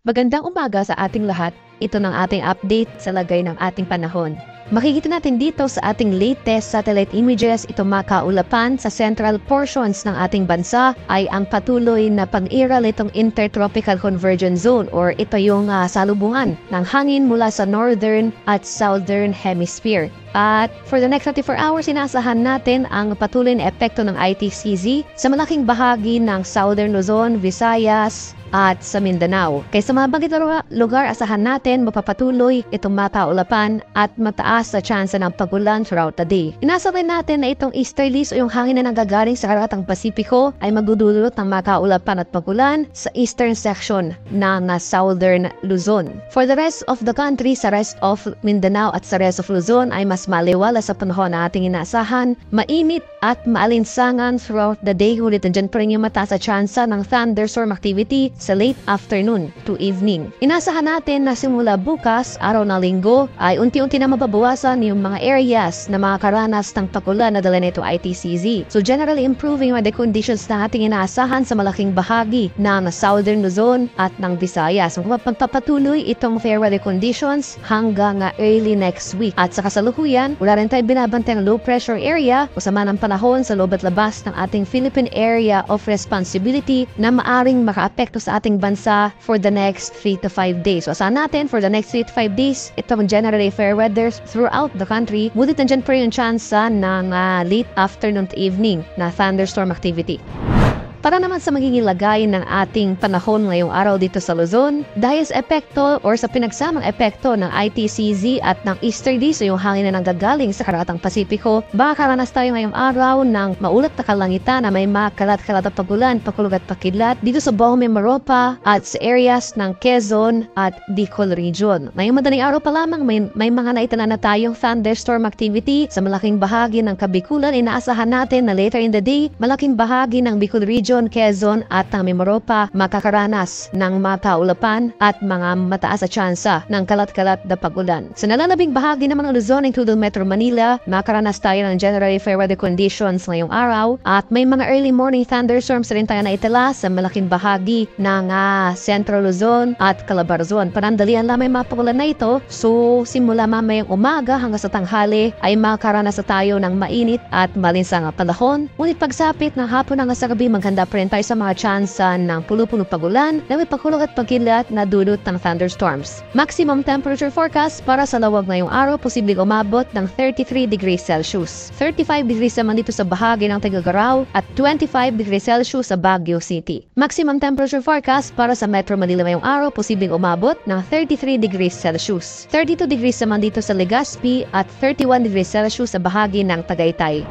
Magandang umaga sa ating lahat. Ito ng ating update sa lagay ng ating panahon. Makikita natin dito sa ating latest satellite images, ito makaulapan sa central portions ng ating bansa ay ang patuloy na pag-iral itong intertropical convergence zone or ito yung salubungan ng hangin mula sa northern at southern hemisphere. At for the next 24 hours, inasahan natin ang patuloy na epekto ng ITCZ sa malaking bahagi ng Southern Luzon, Visayas, at sa Mindanao. Kaya sa mga banggit lugar, asahan natin mapapatuloy itong makaulapan at mataas na tsansa ng pagulan throughout the day. Inasa rin natin na itong easterlies o yung hangin na nanggagaling sa karatang Pasipiko ay magdudulot ng makaulapan at pagulan sa eastern section ng Southern Luzon. For the rest of the country, sa rest of Mindanao at sa rest of Luzon ay mas maliwala sa panahon na ating inaasahan, mainit at maalinsangan throughout the day, ngunit nandiyan pa rin yung mataas na tsansa ng thunderstorm activity sa late afternoon to evening. Inasahan natin na simula bukas, araw ng linggo, ay unti-unti na mababawasan yung mga areas na makakaranas ng pagulan na dala nito ITCZ. So generally improving yung the conditions na ating inaasahan sa malaking bahagi ng Southern Luzon at ng Visayas. So magpapatuloy itong fair weather conditions hanggang early next week. At sa kasalukuyan, wala rin tayo binabantay ng low pressure area o sama ng panahon sa loob at labas ng ating Philippine Area of Responsibility na maaring makaapekto sa ating bansa for the next 3 to 5 days. So asahan natin for the next 3 to 5 days, itong generally fair weather throughout the country. Ngunit nandyan pa rin yung tsansa ng late afternoon to evening na thunderstorm activity. Para naman sa magiging lagay ng ating panahon ngayong araw dito sa Luzon, dahil sa epekto or sa pinagsamang epekto ng ITCZ at ng easterlies o yung hangin na nanggagaling sa karatang Pasipiko, baka karanas tayo ngayong araw ng maulat na kalangitan na may makalat-kalat at pagulan, pakulog at pakidlat dito sa buong Mimaropa at sa areas ng Quezon at Bicol region. Ngayong madaling araw pa lamang may mga naitala na tayong thunderstorm activity sa malaking bahagi ng Kabikulan. Inaasahan natin na later in the day, malaking bahagi ng Bicol region, Quezon at ang Mimaropa makakaranas ng makaulapan at mga mataas na tsansa ng kalat-kalat na pagulan. Sa nalalabing bahagi naman ng Luzon, including Metro Manila, makakaranas tayo ng generally fair weather conditions ngayong araw at may mga early morning thunderstorms rin tayo na itala sa malaking bahagi ng Central Luzon at Calabarzon. Panandalian lamang yung mapagulan na ito, so simula mamayang umaga hanggang sa tanghali ay makakaranas na tayo ng mainit at malinsang panahon. Ngunit pagsapit ng hapon hanggang sa gabi, maghanda pa rin tayo sa mga tsansa ng puno-puno pagulan na may pakulog at pagkilat na dulot ng thunderstorms. Maximum temperature forecast para sa lawag ngayong araw, posibleng umabot ng 33 degrees Celsius. 35 degrees naman dito sa bahagi ng Tuguegarao at 25 degrees Celsius sa Baguio City. Maximum temperature forecast para sa Metro Manila ngayong araw, posibleng umabot ng 33 degrees Celsius. 32 degrees naman dito sa Legazpi at 31 degrees Celsius sa bahagi ng Tagaytay.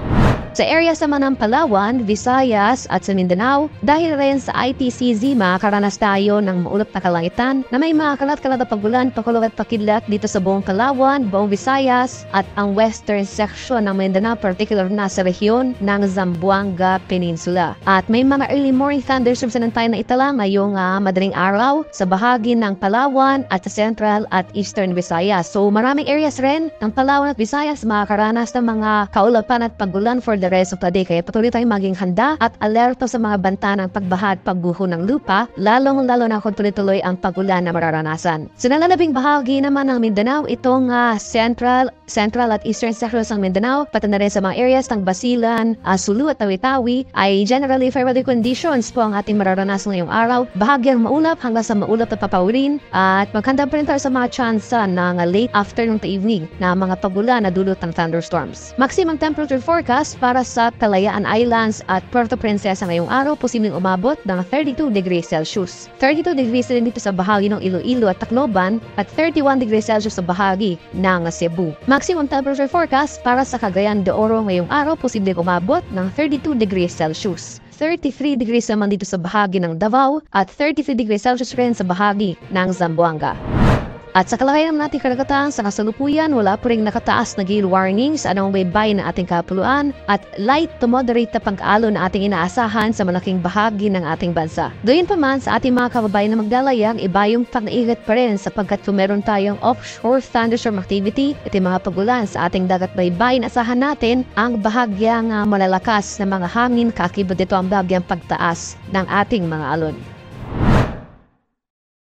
Sa area sa ng Palawan, Visayas at sa Mindanao, dahil rin sa ITCZ, makakaranas tayo ng maulap na kalangitan na may mga kalat-kalat na pagulan, pakulog at pakidlat dito sa buong Palawan, buong Visayas at ang western section ng Mindanao, particular na sa rehiyon ng Zamboanga Peninsula. At may mga early morning thunderstorms na tayo na itala ngayong madaling araw sa bahagi ng Palawan at sa central at eastern Visayas. So maraming areas rin ng Palawan at Visayas makakaranas ng mga kaulapan at pagulan for the rest of the day. Kaya patuloy tayong maging handa at alerto sa mga banta ng pagbaha at pagguho ng lupa, lalong-lalo na kung tuloy-tuloy ang pagulan na mararanasan. Sa nalalabing bahagi naman ng Mindanao, itong central at eastern sections ng Mindanao, pati na rin sa mga areas ng Basilan, Sulu at Tawi-Tawi, ay generally fair weather conditions po ang ating mararanasan ngayong araw. Bahagyang maulap hanggang sa maulap na papawin at maghanda pa rin tayo sa mga tsansa ng late afternoon to evening na mga pagulan na dulot ng thunderstorms. Maximum temperature forecast para sa Kalayaan Islands at Puerto Princesa ngayong araw, posibleng umabot ng 32 degrees Celsius. 32 degrees din dito sa bahagi ng Iloilo at Tacloban at 31 degrees Celsius sa bahagi ng Cebu. Maximum temperature forecast para sa Cagayan de Oro ngayong araw, posibleng umabot ng 32 degrees Celsius. 33 degrees naman dito sa bahagi ng Davao at 33 degrees Celsius rin sa bahagi ng Zamboanga. At sa kalagayan natin karagatan sa kasalukuyan, wala po ring nakataas na gale warnings anong baybay na ating kapuluan at light to moderate na pag-alon na ating inaasahan sa malaking bahagi ng ating bansa. Doon pa man sa ating mga kababayan na maglalayag, iba yung pag-iingat pa rin sapagkat kung meron tayong offshore thunderstorm activity at mga pagulan sa ating dagat baybay, inaasahan natin ang bahagyang malalakas na mga hangin kakibot dito ang bahagyang pagtaas ng ating mga alon.